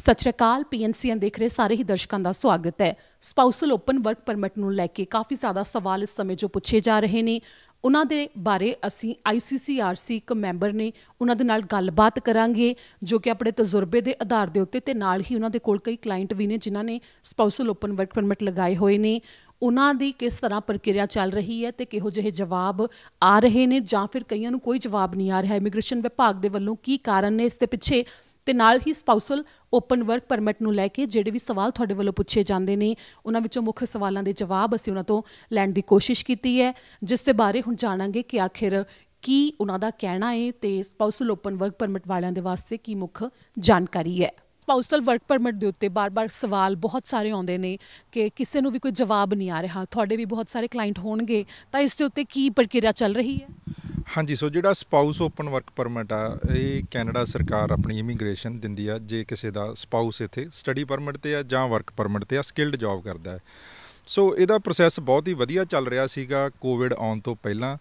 ਸਤਿ ਸ਼੍ਰੀ ਅਕਾਲ। PNCN ਦੇਖ ਰਹੇ ਸਾਰੇ ਹੀ ਦਰਸ਼ਕਾਂ ਦਾ ਸਵਾਗਤ ਹੈ। ਸਪਾਊਸਲ ਓਪਨ ਵਰਕ ਪਰਮਿਟ ਨੂੰ ਲੈ ਕੇ ਕਾਫੀ ਜ਼ਿਆਦਾ ਸਵਾਲ ਇਸ ਸਮੇਂ ਜੋ ਪੁੱਛੇ ਜਾ ਰਹੇ ਨੇ, ਉਹਨਾਂ ਦੇ ਬਾਰੇ ਅਸੀਂ ICCRC ਇੱਕ ਮੈਂਬਰ ਨੇ ਉਹਨਾਂ ਦੇ ਨਾਲ ਗੱਲਬਾਤ ਕਰਾਂਗੇ ਜੋ ਕਿ ਆਪਣੇ ਤਜਰਬੇ ਦੇ ਆਧਾਰ ਦੇ ਉੱਤੇ ਤੇ ਨਾਲ ਹੀ ਉਹਨਾਂ ਦੇ ਕੋਲ ਕਈ ਕਲਾਇੰਟ ਵੀ ਨੇ ਜਿਨ੍ਹਾਂ ਨੇ ਸਪਾਊਸਲ ਓਪਨ ਵਰਕ ਪਰਮਿਟ ਲਗਾਏ ਹੋਏ ਨੇ। ਉਹਨਾਂ ਦੀ ਕਿਸ ਤਰ੍ਹਾਂ ਪ੍ਰਕਿਰਿਆ ਚੱਲ ਰਹੀ ਹੈ ਤੇ ਕਿਹੋ ਜਿਹੇ ਜਵਾਬ ਆ ਰਹੇ ਨੇ ਜਾਂ ਫਿਰ ਕਈਆਂ ਨੂੰ ਕੋਈ ਜਵਾਬ ਨਹੀਂ ਆ ਰਿਹਾ। ਇਮੀਗ੍ਰੇਸ਼ਨ ਵਿਭਾਗ ਦੇ ਵੱਲੋਂ ਕੀ ਕਾਰਨ ਨੇ ਇਸ ਦੇ ਪਿੱਛੇ, ਤੇ ਨਾਲ ਹੀ ਸਪਾਊਸਲ ਓਪਨ ਵਰਕ ਪਰਮਿਟ ਨੂੰ ਲੈ ਕੇ ਜਿਹੜੇ ਵੀ ਸਵਾਲ ਤੁਹਾਡੇ ਵੱਲੋਂ ਪੁੱਛੇ ਜਾਂਦੇ ਨੇ ਉਹਨਾਂ ਵਿੱਚੋਂ ਮੁੱਖ ਸਵਾਲਾਂ ਦੇ ਜਵਾਬ ਅਸੀਂ ਉਹਨਾਂ ਤੋਂ ਲੈਣ ਦੀ ਕੋਸ਼ਿਸ਼ ਕੀਤੀ ਹੈ, ਜਿਸ ਦੇ ਬਾਰੇ ਹੁਣ ਜਾਣਾਂਗੇ ਕਿ ਆਖਿਰ ਕੀ ਉਹਨਾਂ ਦਾ ਕਹਿਣਾ ਹੈ ਤੇ ਸਪਾਊਸਲ ਓਪਨ ਵਰਕ ਪਰਮਿਟ ਵਾਲਿਆਂ ਦੇ ਵਾਸਤੇ ਕੀ ਮੁੱਖ ਜਾਣਕਾਰੀ ਹੈ। ਸਪਾਊਸਲ ਵਰਕ ਪਰਮਿਟ ਦੇ ਉੱਤੇ ਬਾਰ-ਬਾਰ ਸਵਾਲ ਬਹੁਤ ਸਾਰੇ ਆਉਂਦੇ ਨੇ ਕਿ ਕਿਸੇ ਨੂੰ ਵੀ ਕੋਈ ਜਵਾਬ ਨਹੀਂ ਆ ਰਿਹਾ। ਤੁਹਾਡੇ ਵੀ ਬਹੁਤ ਸਾਰੇ ਕਲਾਇੰਟ ਹੋਣਗੇ, ਤਾਂ ਇਸ ਦੇ ਉੱਤੇ ਕੀ ਪ੍ਰਕਿਰਿਆ ਚੱਲ ਰਹੀ ਹੈ? हाँ जी, सो जिहड़ा स्पाउस ओपन वर्क परमिट आ ये कैनेडा सरकार अपनी इमीग्रेशन दिंदी आ जे किसी का स्पाउस इत्थे स्टडी परमिट ते आ जां वर्क परमिट ते आ स्किल्ड जॉब करदा है। सो इहदा प्रोसैस बहुत ही वधिया चल रहा सीगा। कोविड आउण तो पहिलां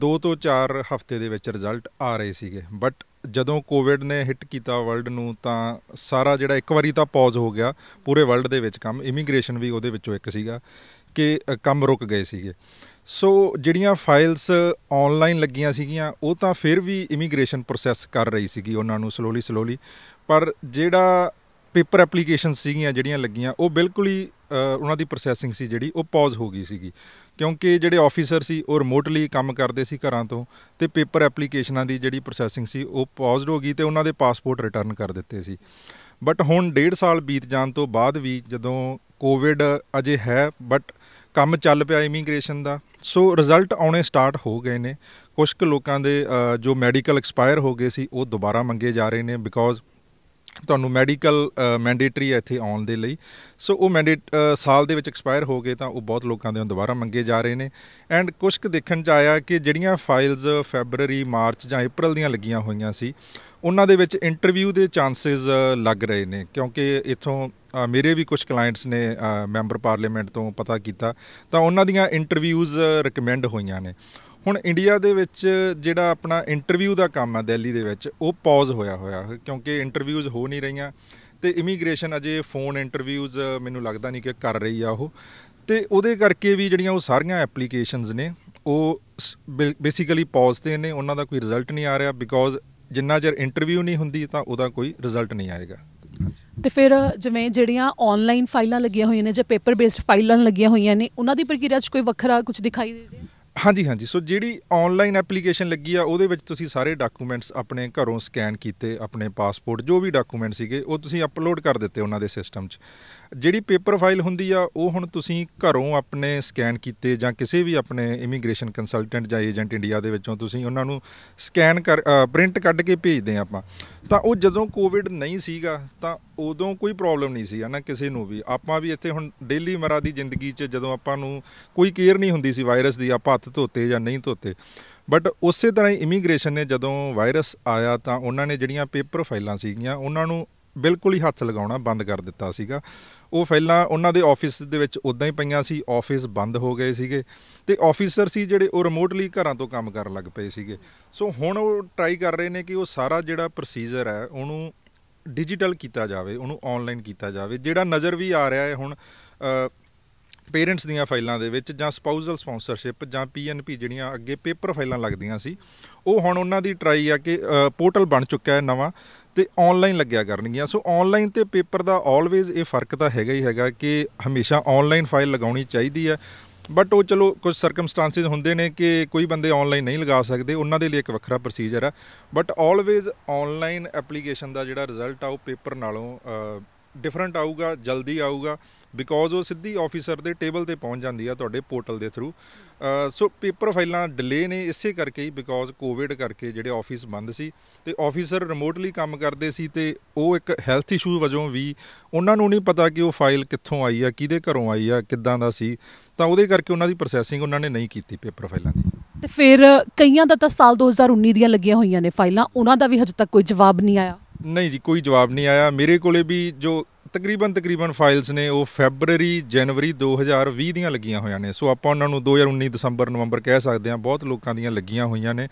2 ਤੋਂ 4 हफ्ते ਦੇ ਵਿੱਚ ਰਿਜ਼ਲਟ ਆ ਰਹੇ ਸੀਗੇ, ਬਟ ਜਦੋਂ ਕੋਵਿਡ ਨੇ ਹਿੱਟ ਕੀਤਾ ਵਰਲਡ ਨੂੰ ਤਾਂ ਸਾਰਾ ਜਿਹੜਾ ਇੱਕ ਵਾਰੀ ਤਾਂ ਪੌਜ਼ ਹੋ ਗਿਆ ਪੂਰੇ ਵਰਲਡ ਦੇ ਵਿੱਚ ਕੰਮ। ਇਮੀਗ੍ਰੇਸ਼ਨ ਵੀ ਉਹਦੇ ਵਿੱਚੋਂ ਇੱਕ ਸੀਗਾ ਕਿ ਕੰਮ ਰੁਕ ਗਏ ਸੀਗੇ। ਸੋ ਜਿਹੜੀਆਂ ਫਾਈਲਸ ਔਨਲਾਈਨ ਲੱਗੀਆਂ ਸੀਗੀਆਂ ਉਹ ਤਾਂ ਫਿਰ ਵੀ ਇਮੀਗ੍ਰੇਸ਼ਨ ਪ੍ਰੋਸੈਸ ਕਰ ਰਹੀ ਸੀਗੀ ਉਹਨਾਂ ਨੂੰ ਸਲੋਲੀ, ਪਰ ਜਿਹੜਾ ਪੇਪਰ ਐਪਲੀਕੇਸ਼ਨ ਸੀਗੀਆਂ ਜਿਹੜੀਆਂ ਲੱਗੀਆਂ ਉਹ ਬਿਲਕੁਲ ਹੀ ਉਹਨਾਂ ਦੀ ਪ੍ਰੋਸੈਸਿੰਗ ਸੀ ਜਿਹੜੀ ਉਹ ਪੌਜ਼ ਹੋ ਗਈ ਸੀਗੀ, ਕਿਉਂਕਿ ਜਿਹੜੇ ਆਫੀਸਰ ਸੀ ਉਹ ਰਿਮੋਟਲੀ ਕੰਮ ਕਰਦੇ ਸੀ ਘਰਾਂ ਤੋਂ, ਅਤੇ ਪੇਪਰ ਐਪਲੀਕੇਸ਼ਨਾਂ ਦੀ ਜਿਹੜੀ ਪ੍ਰੋਸੈਸਿੰਗ ਸੀ ਉਹ ਪੌਜ਼ਡ ਹੋ ਗਈ ਅਤੇ ਉਹਨਾਂ ਦੇ ਪਾਸਪੋਰਟ ਰਿਟਰਨ ਕਰ ਦਿੱਤੇ ਸੀ। ਬਟ ਹੁਣ 1.5 ਸਾਲ ਬੀਤ ਜਾਣ ਤੋਂ ਬਾਅਦ ਵੀ ਜਦੋਂ ਕੋਵਿਡ ਅਜੇ ਹੈ ਬਟ ਕੰਮ ਚੱਲ ਪਿਆ ਇਮੀਗ੍ਰੇਸ਼ਨ ਦਾ, ਸੋ ਰਿਜ਼ਲਟ ਆਉਣੇ ਸਟਾਰਟ ਹੋ ਗਏ ਨੇ। ਕੁਛ ਕੁ ਲੋਕਾਂ ਦੇ ਜੋ ਮੈਡੀਕਲ ਐਕਸਪਾਇਰ ਹੋ ਗਏ ਸੀ ਉਹ ਦੁਬਾਰਾ ਮੰਗੇ ਜਾ ਰਹੇ ਨੇ, ਬਿਕੋਜ਼ ਤੁਹਾਨੂੰ ਮੈਡੀਕਲ ਮੈਂਡੇਟਰੀ ਹੈ ਇੱਥੇ ਆਉਣ ਦੇ ਲਈ। ਸੋ ਉਹ ਸਾਲ ਦੇ ਵਿੱਚ ਐਕਸਪਾਇਰ ਹੋ ਗਏ ਤਾਂ ਉਹ ਬਹੁਤ ਲੋਕਾਂ ਦੇ ਦੁਬਾਰਾ ਮੰਗੇ ਜਾ ਰਹੇ ਨੇ। ਐਂਡ ਕੁਛ ਕੁ ਦੇਖਣ 'ਚ ਆਇਆ ਕਿ ਜਿਹੜੀਆਂ ਫਾਈਲਸ ਫੈਬਰਰੀ, ਮਾਰਚ ਜਾਂ ਅਪ੍ਰੈਲ ਦੀਆਂ ਲੱਗੀਆਂ ਹੋਈਆਂ ਸੀ ਉਹਨਾਂ ਦੇ ਵਿੱਚ ਇੰਟਰਵਿਊ ਦੇ ਚਾਂਸਿਸ ਲੱਗ ਰਹੇ ਨੇ, ਕਿਉਂਕਿ ਇੱਥੋਂ ਮੇਰੇ ਵੀ ਕੁਛ ਕਲਾਇੰਟਸ ਨੇ ਮੈਂਬਰ ਪਾਰਲੀਮੈਂਟ ਤੋਂ ਪਤਾ ਕੀਤਾ ਤਾਂ ਉਹਨਾਂ ਦੀਆਂ ਇੰਟਰਵਿਊਜ਼ ਰਿਕਮੈਂਡ ਹੋਈਆਂ ਨੇ। ਹੁਣ ਇੰਡੀਆ ਦੇ ਵਿੱਚ ਜਿਹੜਾ ਆਪਣਾ ਇੰਟਰਵਿਊ ਦਾ ਕੰਮ ਆ ਦਿੱਲੀ ਦੇ ਵਿੱਚ ਉਹ ਪੌਜ਼ ਹੋਇਆ ਕਿਉਂਕਿ ਇੰਟਰਵਿਊਜ਼ ਹੋ ਨਹੀਂ ਰਹੀਆਂ ਅਤੇ ਇਮੀਗ੍ਰੇਸ਼ਨ ਅਜੇ ਫੋਨ ਇੰਟਰਵਿਊਜ਼ ਮੈਨੂੰ ਲੱਗਦਾ ਨਹੀਂ ਕਿ ਕਰ ਰਹੀ ਆ ਉਹ, ਅਤੇ ਉਹਦੇ ਕਰਕੇ ਵੀ ਜਿਹੜੀਆਂ ਉਹ ਸਾਰੀਆਂ ਐਪਲੀਕੇਸ਼ਨਸ ਨੇ ਉਹ ਬੇਸਿਕਲੀ ਪੌਜ਼ 'ਤੇ ਨੇ, ਉਹਨਾਂ ਦਾ ਕੋਈ ਰਿਜ਼ਲਟ ਨਹੀਂ ਆ ਰਿਹਾ, ਬਿਕੋਜ਼ ਜਿੰਨਾ ਚਿਰ ਇੰਟਰਵਿਊ ਨਹੀਂ ਹੁੰਦੀ ਤਾਂ ਉਹਦਾ ਕੋਈ ਰਿਜ਼ਲਟ ਨਹੀਂ ਆਏਗਾ। ਅਤੇ ਫਿਰ ਜਿਵੇਂ ਜਿਹੜੀਆਂ ਔਨਲਾਈਨ ਫਾਈਲਾਂ ਲੱਗੀਆਂ ਹੋਈਆਂ ਨੇ ਜਾਂ ਪੇਪਰ ਬੇਸਡ ਫਾਈਲਾਂ ਲੱਗੀਆਂ ਹੋਈਆਂ ਨੇ ਉਹਨਾਂ ਦੀ ਪ੍ਰਕਿਰਿਆ 'ਚ ਕੋਈ ਵੱਖਰਾ ਕੁਝ ਦਿਖਾਈ ਦੇ ਰਿਹਾ? ਹਾਂਜੀ, ਸੋ ਜਿਹੜੀ ਔਨਲਾਈਨ ਐਪਲੀਕੇਸ਼ਨ ਲੱਗੀ ਆ ਉਹਦੇ ਵਿੱਚ ਤੁਸੀਂ ਸਾਰੇ ਡਾਕੂਮੈਂਟਸ ਆਪਣੇ ਘਰੋਂ ਸਕੈਨ ਕੀਤੇ, ਆਪਣੇ ਪਾਸਪੋਰਟ ਜੋ ਵੀ ਡਾਕੂਮੈਂਟ ਸੀਗੇ ਉਹ ਤੁਸੀਂ ਅਪਲੋਡ ਕਰ ਦਿੱਤੇ ਉਹਨਾਂ ਦੇ ਸਿਸਟਮ 'ਚ। ਜਿਹੜੀ ਪੇਪਰ ਫਾਈਲ ਹੁੰਦੀ ਆ ਉਹ ਹੁਣ ਤੁਸੀਂ ਘਰੋਂ ਆਪਣੇ ਸਕੈਨ ਕੀਤੇ ਜਾਂ ਕਿਸੇ ਵੀ ਆਪਣੇ ਇਮੀਗ੍ਰੇਸ਼ਨ ਕੰਸਲਟੈਂਟ ਜਾਂ ਏਜੰਟ ਇੰਡੀਆ ਦੇ ਵਿੱਚੋਂ ਤੁਸੀਂ ਉਹਨਾਂ ਨੂੰ ਸਕੈਨ ਪ੍ਰਿੰਟ ਕੱਢ ਕੇ ਭੇਜਦੇ ਹਾਂ ਆਪਾਂ। ਤਾਂ ਉਹ ਜਦੋਂ ਕੋਵਿਡ ਨਹੀਂ ਸੀਗਾ ਤਾਂ ਉਦੋਂ ਕੋਈ ਪ੍ਰੋਬਲਮ ਨਹੀਂ ਸੀ ਨਾ ਕਿਸੇ ਨੂੰ ਵੀ। ਆਪਾਂ ਵੀ ਇੱਥੇ ਹੁਣ ਡੇਲੀ ਮਰਾ ਦੀ ਜ਼ਿੰਦਗੀ 'ਚ ਜਦੋਂ ਆਪਾਂ ਨੂੰ ਕੋਈ ਕੇਅਰ ਨਹੀਂ ਹੁੰਦੀ ਸੀ ਵਾਇਰਸ ਦੀ, ਆਪਾਂ ਹੱਥ ਧੋਤੇ ਜਾਂ ਨਹੀਂ ਧੋਤੇ, ਬਟ ਉਸੇ ਤਰ੍ਹਾਂ ਹੀ ਇਮੀਗ੍ਰੇਸ਼ਨ ਨੇ ਜਦੋਂ ਵਾਇਰਸ ਆਇਆ ਤਾਂ ਉਹਨਾਂ ਨੇ ਜਿਹੜੀਆਂ ਪੇਪਰ ਫਾਈਲਾਂ ਸੀਗੀਆਂ ਉਹਨਾਂ ਨੂੰ ਬਿਲਕੁਲ ਹੀ ਹੱਥ ਲਗਾਉਣਾ ਬੰਦ ਕਰ ਦਿੱਤਾ ਸੀਗਾ। ਉਹ ਫਾਈਲਾਂ ਉਹਨਾਂ ਦੇ ਆਫਿਸ ਦੇ ਵਿੱਚ ਉੱਦਾਂ ਹੀ ਪਈਆਂ ਸੀ, ਆਫਿਸ ਬੰਦ ਹੋ ਗਏ ਸੀਗੇ ਅਤੇ ਆਫਿਸਰ ਸੀ ਜਿਹੜੇ ਉਹ ਰਿਮੋਟਲੀ ਘਰਾਂ ਤੋਂ ਕੰਮ ਕਰਨ ਲੱਗ ਪਏ ਸੀਗੇ। ਸੋ ਹੁਣ ਉਹ ਟਰਾਈ ਕਰ ਰਹੇ ਨੇ ਕਿ ਉਹ ਸਾਰਾ ਜਿਹੜਾ ਪ੍ਰੋਸੀਜਰ ਹੈ ਉਹਨੂੰ ਡਿਜੀਟਲ ਕੀਤਾ ਜਾਵੇ, ਉਹਨੂੰ ਔਨਲਾਈਨ ਕੀਤਾ ਜਾਵੇ। ਜਿਹੜਾ ਨਜ਼ਰ ਵੀ ਆ ਰਿਹਾ ਹੈ ਹੁਣ ਪੇਰੈਂਟਸ ਦੀਆਂ ਫਾਈਲਾਂ ਦੇ ਵਿੱਚ ਜਾਂ ਸਪਾਊਜ਼ਲ ਸਪੌਂਸਰਸ਼ਿਪ ਜਾਂ PNP ਜਿਹੜੀਆਂ ਅੱਗੇ ਪੇਪਰ ਫਾਈਲਾਂ ਲੱਗਦੀਆਂ ਸੀ ਉਹ ਹੁਣ ਉਹਨਾਂ ਦੀ ਟਰਾਈ ਆ ਕਿ ਪੋਰਟਲ ਬਣ ਚੁੱਕਾ ਹੈ ਨਵਾਂ ਅਤੇ ਔਨਲਾਈਨ ਲੱਗਿਆ ਕਰਨਗੀਆਂ। ਸੋ ਔਨਲਾਈਨ ਅਤੇ ਪੇਪਰ ਦਾ ਆਲਵੇਜ਼ ਇਹ ਫਰਕ ਤਾਂ ਹੈਗਾ ਹੀ ਹੈਗਾ ਕਿ ਹਮੇਸ਼ਾ ਔਨਲਾਈਨ ਫਾਈਲ ਲਗਾਉਣੀ ਚਾਹੀਦੀ ਹੈ, ਬਟ ਉਹ ਚਲੋ ਕੁਝ ਸਰਕਮਸਟਾਂਸਿਸ ਹੁੰਦੇ ਨੇ ਕਿ ਕੋਈ ਬੰਦੇ ਔਨਲਾਈਨ ਨਹੀਂ ਲਗਾ ਸਕਦੇ, ਉਹਨਾਂ ਦੇ ਲਈ ਇੱਕ ਵੱਖਰਾ ਪ੍ਰੋਸੀਜਰ ਹੈ। ਬਟ ਆਲਵੇਜ਼ ਔਨਲਾਈਨ ਐਪਲੀਕੇਸ਼ਨ ਦਾ ਜਿਹੜਾ ਰਿਜ਼ਲਟ ਆ ਉਹ ਪੇਪਰ ਨਾਲੋਂ ਡਿਫਰੈਂਟ ਆਊਗਾ, ਜਲਦੀ ਆਊਗਾ, ਬਿਕੋਜ਼ ਉਹ ਸਿੱਧੀ ਆਫਿਸਰ ਦੇ ਟੇਬਲ 'ਤੇ ਪਹੁੰਚ ਜਾਂਦੀ ਆ ਤੁਹਾਡੇ ਪੋਰਟਲ ਦੇ ਥਰੂ। ਸੋ ਪੇਪਰ ਫਾਈਲਾਂ ਡਿਲੇ ਨੇ ਇਸੇ ਕਰਕੇ ਹੀ, ਬਿਕੋਜ਼ ਕੋਵਿਡ ਕਰਕੇ ਜਿਹੜੇ ਆਫਿਸ ਬੰਦ ਸੀ ਅਤੇ ਆਫਿਸਰ ਰਿਮੋਟਲੀ ਕੰਮ ਕਰਦੇ ਸੀ ਅਤੇ ਉਹ ਇੱਕ ਹੈਲਥ ਇਸ਼ੂ ਵਜੋਂ ਵੀ ਉਹਨਾਂ ਨੂੰ ਨਹੀਂ ਪਤਾ ਕਿ ਉਹ ਫਾਈਲ ਕਿੱਥੋਂ ਆਈ ਆ, ਕਿਹਦੇ ਘਰੋਂ ਆਈ ਆ, ਕਿੱਦਾਂ ਦਾ ਸੀ, ਤਾਂ ਉਹਦੇ ਕਰਕੇ ਉਹਨਾਂ ਦੀ ਪ੍ਰੋਸੈਸਿੰਗ ਉਹਨਾਂ ਨੇ ਨਹੀਂ ਕੀਤੀ ਪੇਪਰ ਫਾਈਲਾਂ ਦੀ। ਅਤੇ ਫਿਰ ਕਈਆਂ ਦਾ ਤਾਂ ਸਾਲ 2019 ਦੀਆਂ ਲੱਗੀਆਂ ਹੋਈਆਂ ਨੇ ਫਾਈਲਾਂ, ਉਹਨਾਂ ਦਾ ਵੀ ਹਜੇ ਤੱਕ ਕੋਈ ਜਵਾਬ ਨਹੀਂ ਆਇਆ? ਨਹੀਂ ਜੀ, ਕੋਈ ਜਵਾਬ ਨਹੀਂ ਆਇਆ। ਮੇਰੇ ਕੋਲੇ ਵੀ ਜੋ ਤਕਰੀਬਨ ਫਾਈਲਸ ਨੇ ਉਹ ਫੈਬਰਰੀ, ਜਨਵਰੀ 2020 ਦੀਆਂ ਲੱਗੀਆਂ ਹੋਈਆਂ ਨੇ। ਸੋ ਆਪਾਂ ਉਹਨਾਂ ਨੂੰ 2019 ਦਸੰਬਰ, ਨਵੰਬਰ ਕਹਿ ਸਕਦੇ ਹਾਂ। ਬਹੁਤ ਲੋਕਾਂ ਦੀਆਂ ਲੱਗੀਆਂ ਹੋਈਆਂ ਨੇ,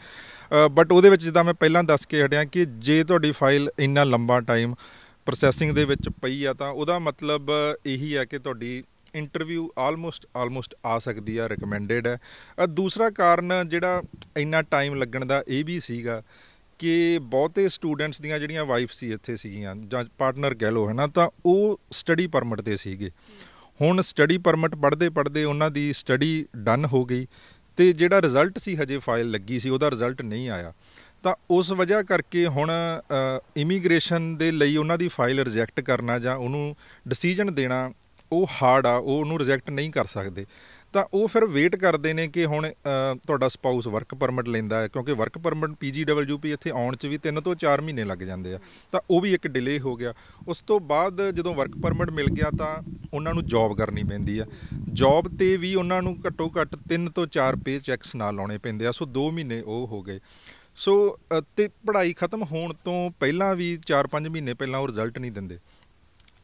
ਬਟ ਉਹਦੇ ਵਿੱਚ ਜਿੱਦਾਂ ਮੈਂ ਪਹਿਲਾਂ ਦੱਸ ਕੇ ਹਟਿਆ ਕਿ ਜੇ ਤੁਹਾਡੀ ਫਾਈਲ ਇੰਨਾ ਲੰਬਾ ਟਾਈਮ ਪ੍ਰੋਸੈਸਿੰਗ ਦੇ ਵਿੱਚ ਪਈ ਆ ਤਾਂ ਉਹਦਾ ਮਤਲਬ ਇਹੀ ਹੈ ਕਿ ਤੁਹਾਡੀ ਇੰਟਰਵਿਊ ਆਲਮੋਸਟ ਆ ਸਕਦੀ ਆ, ਰਿਕਮੈਂਡਡ ਹੈ। ਦੂਸਰਾ ਕਾਰਨ ਜਿਹੜਾ ਇੰਨਾ ਟਾਈਮ ਲੱਗਣ ਦਾ ਇਹ ਵੀ ਸੀਗਾ ਕਿ ਬਹੁਤੇ ਸਟੂਡੈਂਟਸ ਦੀਆਂ ਜਿਹੜੀਆਂ ਵਾਈਫ ਸੀ ਇੱਥੇ ਸੀਗੀਆਂ ਜਾਂ ਪਾਰਟਨਰ ਕਹਿ ਲਓ ਹੈ ਨਾ, ਤਾਂ ਉਹ ਸਟੱਡੀ ਪਰਮਿਟ 'ਤੇ ਸੀਗੇ। ਹੁਣ ਸਟੱਡੀ ਪਰਮਿਟ ਪੜ੍ਹਦੇ ਉਹਨਾਂ ਦੀ ਸਟੱਡੀ ਡਨ ਹੋ ਗਈ ਅਤੇ ਜਿਹੜਾ ਰਿਜ਼ਲਟ ਸੀ ਹਜੇ ਫਾਈਲ ਲੱਗੀ ਸੀ ਉਹਦਾ ਰਿਜ਼ਲਟ ਨਹੀਂ ਆਇਆ। ਤਾਂ ਉਸ ਵਜ੍ਹਾ ਕਰਕੇ ਹੁਣ ਇਮੀਗ੍ਰੇਸ਼ਨ ਦੇ ਲਈ ਉਹਨਾਂ ਦੀ ਫਾਈਲ ਰਿਜੈਕਟ ਕਰਨਾ ਜਾਂ ਉਹਨੂੰ ਡਿਸੀਜਨ ਦੇਣਾ ਉਹ ਹਾਰਡ ਆ, ਉਹ ਉਹਨੂੰ ਰਿਜੈਕਟ ਨਹੀਂ ਕਰ ਸਕਦੇ। ਤਾਂ ਉਹ ਫਿਰ ਵੇਟ ਕਰਦੇ ਨੇ ਕਿ ਹੁਣ ਤੁਹਾਡਾ ਸਪਾਊਸ ਵਰਕ ਪਰਮਿਟ ਲੈਂਦਾ ਹੈ, ਕਿਉਂਕਿ ਵਰਕ ਪਰਮਿਟ PGWP ਇੱਥੇ ਆਉਣ 'ਚ ਵੀ 3 ਤੋਂ 4 ਮਹੀਨੇ ਲੱਗ ਜਾਂਦੇ ਆ, ਤਾਂ ਉਹ ਵੀ ਇੱਕ ਡਿਲੇ ਹੋ ਗਿਆ। ਉਸ ਤੋਂ ਬਾਅਦ ਜਦੋਂ ਵਰਕ ਪਰਮਿਟ ਮਿਲ ਗਿਆ ਤਾਂ ਉਹਨਾਂ ਨੂੰ ਜੋਬ ਕਰਨੀ ਪੈਂਦੀ ਆ। ਜੋਬ 'ਤੇ ਵੀ ਉਹਨਾਂ ਨੂੰ ਘੱਟੋ ਘੱਟ 3 ਤੋਂ 4 ਪੇ ਚੈੱਕਸ ਨਾਲ ਲਾਉਣੇ ਪੈਂਦੇ ਆ। ਸੋ 2 ਮਹੀਨੇ ਉਹ ਹੋ ਗਏ। ਸੋ ਅਤੇ ਪੜ੍ਹਾਈ ਖ਼ਤਮ ਹੋਣ ਤੋਂ ਪਹਿਲਾਂ ਵੀ 4-5 ਮਹੀਨੇ ਪਹਿਲਾਂ ਉਹ ਰਿਜ਼ਲਟ ਨਹੀਂ ਦਿੰਦੇ।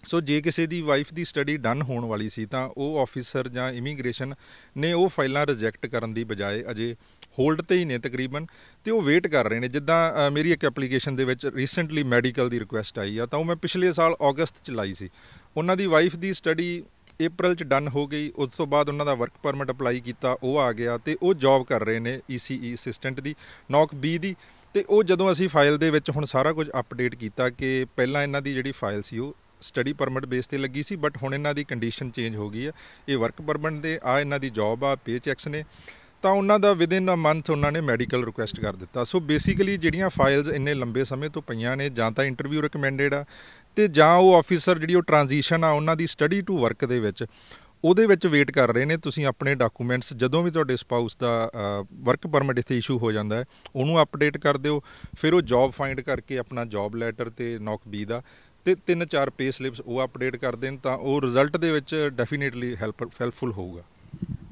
ਸੋ ਜੇ ਕਿਸੇ ਦੀ ਵਾਈਫ ਦੀ ਸਟੱਡੀ ਡਨ ਹੋਣ ਵਾਲੀ ਸੀ ਤਾਂ ਉਹ ਆਫਿਸਰ ਜਾਂ ਇਮੀਗ੍ਰੇਸ਼ਨ ਨੇ ਉਹ ਫਾਈਲਾਂ ਰਿਜੈਕਟ ਕਰਨ ਦੀ ਬਜਾਏ ਅਜੇ ਹੋਲਡ 'ਤੇ ਹੀ ਨੇ ਤਕਰੀਬਨ, ਅਤੇ ਉਹ ਵੇਟ ਕਰ ਰਹੇ ਨੇ। ਜਿੱਦਾਂ ਮੇਰੀ ਇੱਕ ਐਪਲੀਕੇਸ਼ਨ ਦੇ ਵਿੱਚ ਰੀਸੈਂਟਲੀ ਮੈਡੀਕਲ ਦੀ ਰਿਕੁਐਸਟ ਆਈ ਆ, ਤਾਂ ਉਹ ਮੈਂ ਪਿਛਲੇ ਸਾਲ ਅਗਸਤ 'ਚ ਲਾਈ ਸੀ। ਉਹਨਾਂ ਦੀ ਵਾਈਫ ਦੀ ਸਟੱਡੀ April 'ਚ ਡਨ ਹੋ ਗਈ। ਉਸ ਤੋਂ ਬਾਅਦ ਉਹਨਾਂ ਦਾ ਵਰਕ ਪਰਮਿਟ ਅਪਲਾਈ ਕੀਤਾ, ਉਹ ਆ ਗਿਆ ਅਤੇ ਉਹ ਜੋਬ ਕਰ ਰਹੇ ਨੇ ECE ਅਸਿਸਟੈਂਟ ਦੀ, NOC B ਦੀ। ਅਤੇ ਉਹ ਜਦੋਂ ਅਸੀਂ ਫਾਈਲ ਦੇ ਵਿੱਚ ਹੁਣ ਸਾਰਾ ਕੁਝ ਅਪਡੇਟ ਕੀਤਾ ਕਿ ਪਹਿਲਾਂ ਇਹਨਾਂ ਦੀ ਜਿਹੜੀ ਫਾਈਲ ਸੀ ਉਹ ਸਟੱਡੀ ਪਰਮਿਟ ਬੇਸ 'ਤੇ ਲੱਗੀ ਸੀ, ਬਟ ਹੁਣ ਇਹਨਾਂ ਦੀ ਕੰਡੀਸ਼ਨ ਚੇਂਜ ਹੋ ਗਈ ਹੈ, ਇਹ ਵਰਕ ਪਰਮਿਟ ਦੇ ਆ, ਇਹਨਾਂ ਦੀ ਜੋਬ ਆ, ਪੇ ਚੈੱਕਸ ਨੇ। ਤਾਂ ਉਹਨਾਂ ਦਾ ਵਿਦਿਨ ਅ ਮੰਥ ਉਹਨਾਂ ਨੇ ਮੈਡੀਕਲ ਰਿਕੁਐਸਟ ਕਰ ਦਿੱਤਾ। ਸੋ ਬੇਸਿਕਲੀ ਜਿਹੜੀਆਂ ਫਾਈਲਸ ਇੰਨੇ ਲੰਬੇ ਸਮੇਂ ਤੋਂ ਪਈਆਂ ਨੇ, ਜਾਂ ਤਾਂ ਇੰਟਰਵਿਊ ਰਿਕਮੈਂਡਡ ਆ ਅਤੇ ਜਾਂ ਉਹ ਆਫਿਸਰ ਜਿਹੜੀ ਉਹ ਟਰਾਂਜੀਸ਼ਨ ਆ ਉਹਨਾਂ ਦੀ ਸਟੱਡੀ ਟੂ ਵਰਕ ਦੇ ਵਿੱਚ ਉਹਦੇ ਵਿੱਚ ਵੇਟ ਕਰ ਰਹੇ ਨੇ। ਤੁਸੀਂ ਆਪਣੇ ਡਾਕੂਮੈਂਟਸ ਜਦੋਂ ਵੀ ਤੁਹਾਡੇ ਸਪਾਊਸ ਦਾ ਵਰਕ ਪਰਮਿਟ ਇੱਥੇ ਇਸ਼ੂ ਹੋ ਜਾਂਦਾ ਹੈ ਉਹਨੂੰ ਅਪਡੇਟ ਕਰ ਦਿਓ, ਫਿਰ ਉਹ ਜੋਬ ਫਾਈਂਡ ਕਰਕੇ ਆਪਣਾ ਜੋਬ ਲੈਟਰ ਅਤੇ NOC B ਦਾ ਅਤੇ 3-4 ਪੇ ਸਲਿਪਸ ਉਹ ਅਪਡੇਟ ਕਰ ਦੇਣ, ਤਾਂ ਉਹ ਰਿਜ਼ਲਟ ਦੇ ਵਿੱਚ ਡੈਫੀਨੇਟਲੀ ਹੈਲਪਫੁਲ ਹੋਊਗਾ।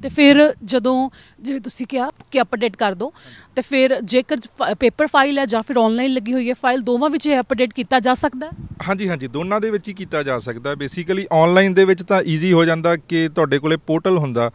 ਤੇ ਫਿਰ ਜਦੋਂ ਜਿਵੇਂ ਤੁਸੀਂ ਕਿਹਾ ਕਿ ਅਪਡੇਟ ਕਰ ਦਿਓ, ਤੇ ਫਿਰ ਜੇਕਰ ਪੇਪਰ ਫਾਈਲ ਹੈ ਜਾਂ ਫਿਰ ਆਨਲਾਈਨ ਲੱਗੀ ਹੋਈ ਹੈ ਫਾਈਲ, ਦੋਵਾਂ ਵਿੱਚ ਇਹ ਅਪਡੇਟ ਕੀਤਾ ਜਾ ਸਕਦਾ ਹੈ? ਹਾਂਜੀ, ਦੋਨਾਂ ਦੇ ਵਿੱਚ ਹੀ ਕੀਤਾ ਜਾ ਸਕਦਾ। ਬੇਸਿਕਲੀ ਆਨਲਾਈਨ ਦੇ ਵਿੱਚ ਤਾਂ ਈਜ਼ੀ ਹੋ ਜਾਂਦਾ ਕਿ ਤੁਹਾਡੇ ਕੋਲੇ ਪੋਰਟਲ ਹੁੰਦਾ,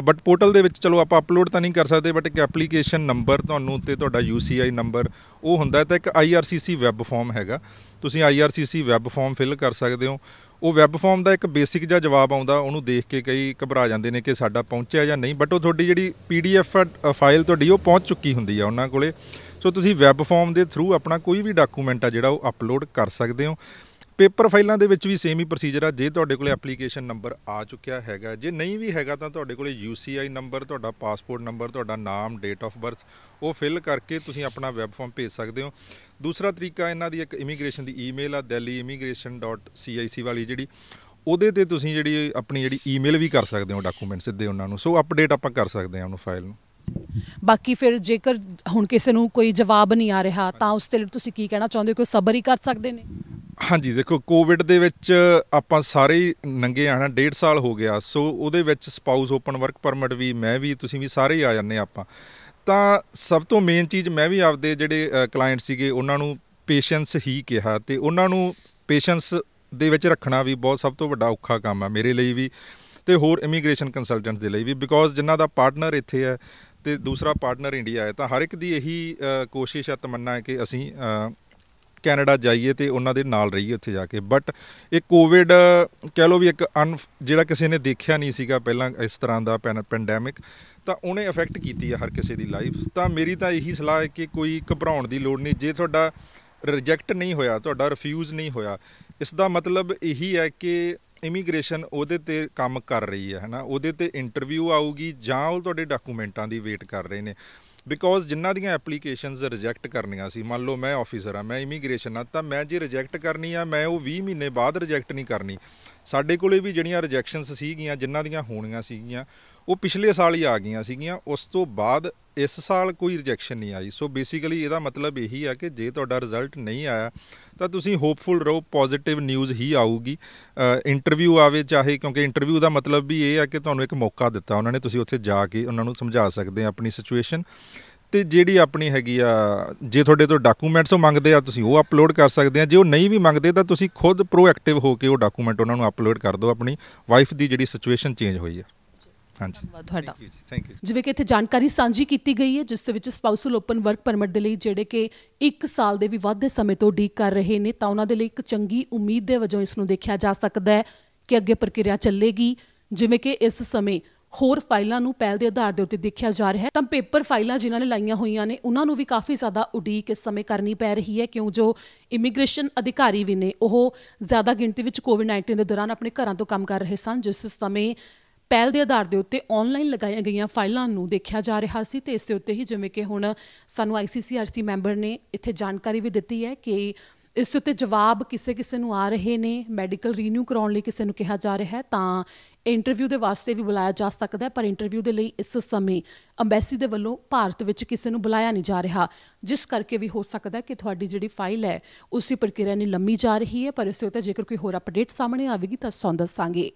ਬਟ ਪੋਰਟਲ ਦੇ ਵਿੱਚ ਚਲੋ ਆਪਾਂ ਅਪਲੋਡ ਤਾਂ ਨਹੀਂ ਕਰ ਸਕਦੇ, ਬਟ ਇੱਕ ਐਪਲੀਕੇਸ਼ਨ ਨੰਬਰ ਤੁਹਾਨੂੰ ਅਤੇ ਤੁਹਾਡਾ UCI ਨੰਬਰ ਉਹ ਹੁੰਦਾ। ਤਾਂ ਇੱਕ IRCC ਵੈੱਬ ਫਾਰਮ ਹੈਗਾ, ਤੁਸੀਂ IRCC ਵੈੱਬ ਫਾਰਮ ਫਿਲ ਕਰ ਸਕਦੇ ਹੋ। ਉਹ ਵੈੱਬ ਫਾਰਮ ਦਾ ਇੱਕ ਬੇਸਿਕ ਜਿਹਾ ਜਵਾਬ ਆਉਂਦਾ, ਉਹਨੂੰ ਦੇਖ ਕੇ ਕਈ ਘਬਰਾ ਜਾਂਦੇ ਨੇ ਕਿ ਸਾਡਾ ਪਹੁੰਚਿਆ ਜਾਂ ਨਹੀਂ, ਬਟ ਉਹ ਤੁਹਾਡੀ ਜਿਹੜੀ PDF ਫਾਈਲ ਤੁਹਾਡੀ ਉਹ ਪਹੁੰਚ ਚੁੱਕੀ ਹੁੰਦੀ ਆ ਉਹਨਾਂ ਕੋਲੇ। ਸੋ ਤੁਸੀਂ ਵੈੱਬ ਫਾਰਮ ਦੇ ਥਰੂ ਆਪਣਾ ਕੋਈ ਵੀ ਡਾਕੂਮੈਂਟ ਆ ਜਿਹੜਾ ਉਹ ਅਪਲੋਡ ਕਰ ਸਕਦੇ ਹੋ। ਪੇਪਰ ਫਾਈਲਾਂ ਦੇ ਵਿੱਚ ਵੀ ਸੇਮ ਹੀ ਪ੍ਰੋਸੀਜਰ ਆ। ਜੇ ਤੁਹਾਡੇ ਕੋਲ ਐਪਲੀਕੇਸ਼ਨ ਨੰਬਰ ਆ ਚੁੱਕਿਆ ਹੈਗਾ, ਜੇ ਨਹੀਂ ਵੀ ਹੈਗਾ ਤਾਂ ਤੁਹਾਡੇ ਕੋਲ UCI ਨੰਬਰ, ਤੁਹਾਡਾ ਪਾਸਪੋਰਟ ਨੰਬਰ, ਤੁਹਾਡਾ ਨਾਮ, ਡੇਟ ਆਫ ਬਰਥ ਉਹ ਫਿਲ ਕਰਕੇ ਤੁਸੀਂ ਆਪਣਾ ਵੈੱਬ ਫਾਰਮ ਭੇਜ ਸਕਦੇ ਹੋ। ਦੂਸਰਾ ਤਰੀਕਾ ਇਹਨਾਂ ਦੀ ਇੱਕ ਇਮੀਗ੍ਰੇਸ਼ਨ ਦੀ ਈਮੇਲ ਆ, delhi-immigration.cic ਵਾਲੀ, ਜਿਹੜੀ ਉਹਦੇ 'ਤੇ ਤੁਸੀਂ ਆਪਣੀ ਈਮੇਲ ਵੀ ਕਰ ਸਕਦੇ ਹੋ ਡਾਕੂਮੈਂਟ ਸਿੱਧੇ ਉਹਨਾਂ ਨੂੰ। ਸੋ ਅਪਡੇਟ ਆਪਾਂ ਕਰ ਸਕਦੇ ਹਾਂ ਉਹਨੂੰ ਫਾਈਲ ਨੂੰ। ਬਾਕੀ ਫਿਰ ਜੇਕਰ ਹੁਣ ਕਿਸੇ ਨੂੰ ਕੋਈ ਜਵਾਬ ਨਹੀਂ ਆ ਰਿਹਾ ਤਾਂ ਉਸ 'ਤੇ ਤੁਸੀਂ ਕੀ ਕਹਿਣਾ ਚਾਹੁੰਦੇ ਹੋ ਕਿ ਉਹ ਸਬਰ ਹੀ ਕਰ ਸਕਦੇ ਨੇ? ਹਾਂਜੀ, ਦੇਖੋ ਕੋਵਿਡ ਦੇ ਵਿੱਚ ਆਪਾਂ ਸਾਰੇ ਹੀ ਨੰਗੇ ਆ ਨਾ, 1.5 ਸਾਲ ਹੋ ਗਿਆ। ਸੋ ਉਹਦੇ ਵਿੱਚ ਸਪਾਊਸ ਓਪਨ ਵਰਕ ਪਰਮਿਟ ਵੀ, ਮੈਂ ਵੀ, ਤੁਸੀਂ ਵੀ ਸਾਰੇ ਹੀ ਆ ਜਾਂਦੇ ਆਪਾਂ। ਤਾਂ ਸਭ ਤੋਂ ਮੇਨ ਚੀਜ਼ ਮੈਂ ਵੀ ਆਪਦੇ ਜਿਹੜੇ ਕਲਾਇੰਟ ਸੀਗੇ ਉਹਨਾਂ ਨੂੰ ਪੇਸ਼ੈਂਸ ਹੀ ਕਿਹਾ, ਅਤੇ ਉਹਨਾਂ ਨੂੰ ਪੇਸ਼ੈਂਸ ਦੇ ਵਿੱਚ ਰੱਖਣਾ ਵੀ ਬਹੁਤ ਸਭ ਤੋਂ ਵੱਡਾ ਔਖਾ ਕੰਮ ਆ ਮੇਰੇ ਲਈ ਵੀ ਅਤੇ ਹੋਰ ਇਮੀਗ੍ਰੇਸ਼ਨ ਕੰਸਲਟੈਂਟਸ ਦੇ ਲਈ ਵੀ, ਬਿਕੋਜ਼ ਜਿਨ੍ਹਾਂ ਦਾ ਪਾਰਟਨਰ ਇੱਥੇ ਹੈ ਅਤੇ ਦੂਸਰਾ ਪਾਰਟਨਰ ਇੰਡੀਆ ਹੈ, ਤਾਂ ਹਰ ਇੱਕ ਦੀ ਇਹੀ ਕੋਸ਼ਿਸ਼ ਹੈ, ਤਮੰਨਾ ਹੈ ਕਿ ਅਸੀਂ ਕੈਨੇਡਾ ਜਾਈਏ ਅਤੇ ਉਹਨਾਂ ਦੇ ਨਾਲ ਰਹੀਏ ਉੱਥੇ ਜਾ ਕੇ। ਬਟ ਇਹ ਕੋਵਿਡ ਕਹਿ ਲਓ ਵੀ ਇੱਕ ਜਿਹੜਾ ਕਿਸੇ ਨੇ ਦੇਖਿਆ ਨਹੀਂ ਸੀਗਾ ਪਹਿਲਾਂ ਇਸ ਤਰ੍ਹਾਂ ਦਾ ਪੈਂਡੈਮਿਕ, ਤਾਂ ਉਹਨੇ ਅਫੈਕਟ ਕੀਤੀ ਆ ਹਰ ਕਿਸੇ ਦੀ ਲਾਈਫ। ਤਾਂ ਮੇਰੀ ਤਾਂ ਇਹੀ ਸਲਾਹ ਹੈ ਕਿ ਕੋਈ ਘਬਰਾਉਣ ਦੀ ਲੋੜ ਨਹੀਂ। ਜੇ ਤੁਹਾਡਾ ਰਿਜੈਕਟ ਨਹੀਂ ਹੋਇਆ, ਤੁਹਾਡਾ ਰਿਫਿਊਜ਼ ਨਹੀਂ ਹੋਇਆ, ਇਸ ਦਾ ਮਤਲਬ ਇਹੀ ਹੈ ਕਿ ਇਮੀਗ੍ਰੇਸ਼ਨ ਉਹਦੇ 'ਤੇ ਕੰਮ ਕਰ ਰਹੀ ਹੈ ਨਾ, ਉਹਦੇ 'ਤੇ ਇੰਟਰਵਿਊ ਆਊਗੀ ਜਾਂ ਉਹ ਤੁਹਾਡੇ ਡਾਕੂਮੈਂਟਾਂ ਦੀ ਵੇਟ ਕਰ ਰਹੇ ਨੇ। ਬਿਕੋਜ਼ ਜਿਨ੍ਹਾਂ ਦੀਆਂ ਐਪਲੀਕੇਸ਼ਨਸ ਰਿਜੈਕਟ ਕਰਨੀਆਂ ਸੀ, ਮੰਨ ਲਓ ਮੈਂ ਆਫਿਸਰ ਹਾਂ, ਮੈਂ ਇਮੀਗ੍ਰੇਸ਼ਨ ਆ, ਤਾਂ ਮੈਂ ਜੇ ਰਿਜੈਕਟ ਕਰਨੀ ਆ ਮੈਂ ਉਹ 20 ਮਹੀਨੇ ਬਾਅਦ ਰਿਜੈਕਟ ਨਹੀਂ ਕਰਨੀ। ਸਾਡੇ ਕੋਲੇ ਵੀ ਜਿਹੜੀਆਂ ਰਿਜੈਕਸ਼ਨਸ ਸੀਗੀਆਂ ਜਿਨ੍ਹਾਂ ਦੀਆਂ ਹੋਣੀਆਂ ਸੀਗੀਆਂ ਉਹ ਪਿਛਲੇ ਸਾਲ ਹੀ ਆ ਗਈਆਂ ਸੀਗੀਆਂ, ਉਸ ਤੋਂ ਬਾਅਦ ਇਸ ਸਾਲ ਕੋਈ ਰਿਜੈਕਸ਼ਨ ਨਹੀਂ ਆਈ। ਸੋ ਬੇਸਿਕਲੀ ਇਹਦਾ ਮਤਲਬ ਇਹੀ ਆ ਕਿ ਜੇ ਤੁਹਾਡਾ ਰਿਜ਼ਲਟ ਨਹੀਂ ਆਇਆ ਤਾਂ ਤੁਸੀਂ ਹੋਪਫੁਲ ਰਹੋ, ਪੋਜ਼ੀਟਿਵ ਨਿਊਜ਼ ਹੀ ਆਊਗੀ। ਇੰਟਰਵਿਊ ਆਵੇ ਚਾਹੇ, ਕਿਉਂਕਿ ਇੰਟਰਵਿਊ ਦਾ ਮਤਲਬ ਵੀ ਇਹ ਆ ਕਿ ਤੁਹਾਨੂੰ ਇੱਕ ਮੌਕਾ ਦਿੱਤਾ ਉਹਨਾਂ ਨੇ, ਤੁਸੀਂ ਉੱਥੇ ਜਾ ਕੇ ਉਹਨਾਂ ਨੂੰ ਸਮਝਾ ਸਕਦੇ ਆ ਆਪਣੀ ਸਿਚੁਏਸ਼ਨ। ਅਤੇ ਜਿਹੜੀ ਆਪਣੀ ਹੈਗੀ ਆ, ਜੇ ਤੁਹਾਡੇ ਤੋਂ ਡਾਕੂਮੈਂਟਸ ਉਹ ਮੰਗਦੇ ਆ ਤੁਸੀਂ ਉਹ ਅਪਲੋਡ ਕਰ ਸਕਦੇ ਆ। ਜੇ ਉਹ ਨਹੀਂ ਵੀ ਮੰਗਦੇ ਤਾਂ ਤੁਸੀਂ ਖੁਦ ਪ੍ਰੋਐਕਟਿਵ ਹੋ ਕੇ ਉਹ ਡਾਕੂਮੈਂਟ ਉਹਨਾਂ ਨੂੰ ਅਪਲੋਡ ਕਰ ਦਿਓ, ਆਪਣੀ ਵਾਈਫ ਦੀ ਜਿਹੜੀ ਸਿਚੁਏਸ਼ਨ ਚੇਂਜ ਹੋਈ ਹੈ। ਹਾਂਜੀ ਧੰਨਵਾਦ ਤੁਹਾਡਾ। ਥੈਂਕ ਯੂ ਜੀ, ਥੈਂਕ ਯੂ। ਜਿਵੇਂ ਕਿ ਇੱਥੇ ਜਾਣਕਾਰੀ ਸਾਂਝੀ ਕੀਤੀ ਗਈ ਹੈ ਜਿਸ ਦੇ ਵਿੱਚ ਸਪਾਊਸਲ ਓਪਨ ਵਰਕ ਪਰਮਿਟ ਦੇ ਲਈ ਜਿਹੜੇ ਕਿ 1 ਸਾਲ ਦੇ ਵੀ ਵੱਧ ਦੇ ਸਮੇਂ ਤੋਂ ਉਡੀਕ ਕਰ ਰਹੇ ਨੇ, ਤਾਂ ਉਹਨਾਂ ਦੇ ਲਈ ਇੱਕ ਚੰਗੀ ਉਮੀਦ ਦੇ ਵਜੋਂ ਇਸ ਨੂੰ ਦੇਖਿਆ ਜਾ ਸਕਦਾ ਹੈ ਕਿ ਅੱਗੇ ਪ੍ਰਕਿਰਿਆ ਚੱਲੇਗੀ। ਜਿਵੇਂ ਕਿ ਇਸ ਸਮੇਂ ਹੋਰ ਫਾਈਲਾਂ ਨੂੰ ਪਹਿਲ ਦੇ ਆਧਾਰ ਦੇ ਉੱਤੇ ਦੇਖਿਆ ਜਾ ਰਿਹਾ ਹੈ, ਤਾਂ ਪੇਪਰ ਫਾਈਲਾਂ ਜਿਨ੍ਹਾਂ ਨੇ ਲਾਈਆਂ ਹੋਈਆਂ ਨੇ ਉਹਨਾਂ ਨੂੰ ਵੀ ਕਾਫੀ ਜ਼ਿਆਦਾ ਉਡੀਕ ਇਸ ਸਮੇਂ ਕਰਨੀ ਪੈ ਰਹੀ ਹੈ, ਕਿਉਂ ਜੋ ਇਮੀਗ੍ਰੇਸ਼ਨ ਅਧਿਕਾਰੀ ਵੀ ਨੇ ਉਹ ਜ਼ਿਆਦਾ ਗਿਣਤੀ ਵਿੱਚ ਕੋਵਿਡ-19 ਦੇ ਦੌਰਾਨ ਆਪਣੇ ਘਰਾਂ ਤੋਂ ਕੰਮ ਕਰ ਰਹੇ ਸਨ, ਜਿਸ ਸਮੇਂ ਪਹਿਲ ਦੇ ਆਧਾਰ ਦੇ ਉੱਤੇ ਆਨਲਾਈਨ ਲਗਾਈਆਂ ਗਈਆਂ ਫਾਈਲਾਂ ਨੂੰ ਦੇਖਿਆ ਜਾ ਰਿਹਾ ਸੀ। ਤੇ ਇਸ ਦੇ ਉੱਤੇ ਹੀ ਜਿਵੇਂ ਕਿ ਹੁਣ ਸਾਨੂੰ ICCRC ਮੈਂਬਰ ਨੇ ਇੱਥੇ ਜਾਣਕਾਰੀ ਵੀ ਦਿੱਤੀ ਹੈ ਕਿ ਇਸ ਦੇ ਉੱਤੇ ਜਵਾਬ ਕਿਸੇ ਨੂੰ ਆ ਰਹੇ ਨੇ, ਮੈਡੀਕਲ ਰੀਨਿਊ ਕਰਾਉਣ ਲਈ ਕਿਸੇ ਨੂੰ ਕਿਹਾ ਜਾ ਰਿਹਾ ਹੈ, ਤਾਂ ਇੰਟਰਵਿਊ ਦੇ ਵਾਸਤੇ ਵੀ ਬੁਲਾਇਆ ਜਾ ਸਕਦਾ ਹੈ, ਪਰ ਇੰਟਰਵਿਊ ਦੇ ਲਈ ਇਸ ਸਮੇਂ ਅੰਬੈਸੀ ਦੇ ਵੱਲੋਂ ਭਾਰਤ ਵਿੱਚ ਕਿਸੇ ਨੂੰ ਬੁਲਾਇਆ ਨਹੀਂ ਜਾ ਰਿਹਾ, ਜਿਸ ਕਰਕੇ ਵੀ ਹੋ ਸਕਦਾ ਕਿ ਤੁਹਾਡੀ ਜਿਹੜੀ ਫਾਈਲ ਹੈ ਉਸਦੀ ਪ੍ਰਕਿਰਿਆ ਨਹੀਂ ਲੰਮੀ ਜਾ ਰਹੀ ਹੈ। ਪਰ ਇਸ ਦੇ ਉੱਤੇ ਜੇਕਰ ਕੋਈ ਹੋਰ ਅਪਡੇਟ ਸਾਹਮਣੇ ਆਵੇਗੀ ਤਾਂ ਤੁਹਾਨੂੰ ਦੱਸਾਂਗੇ।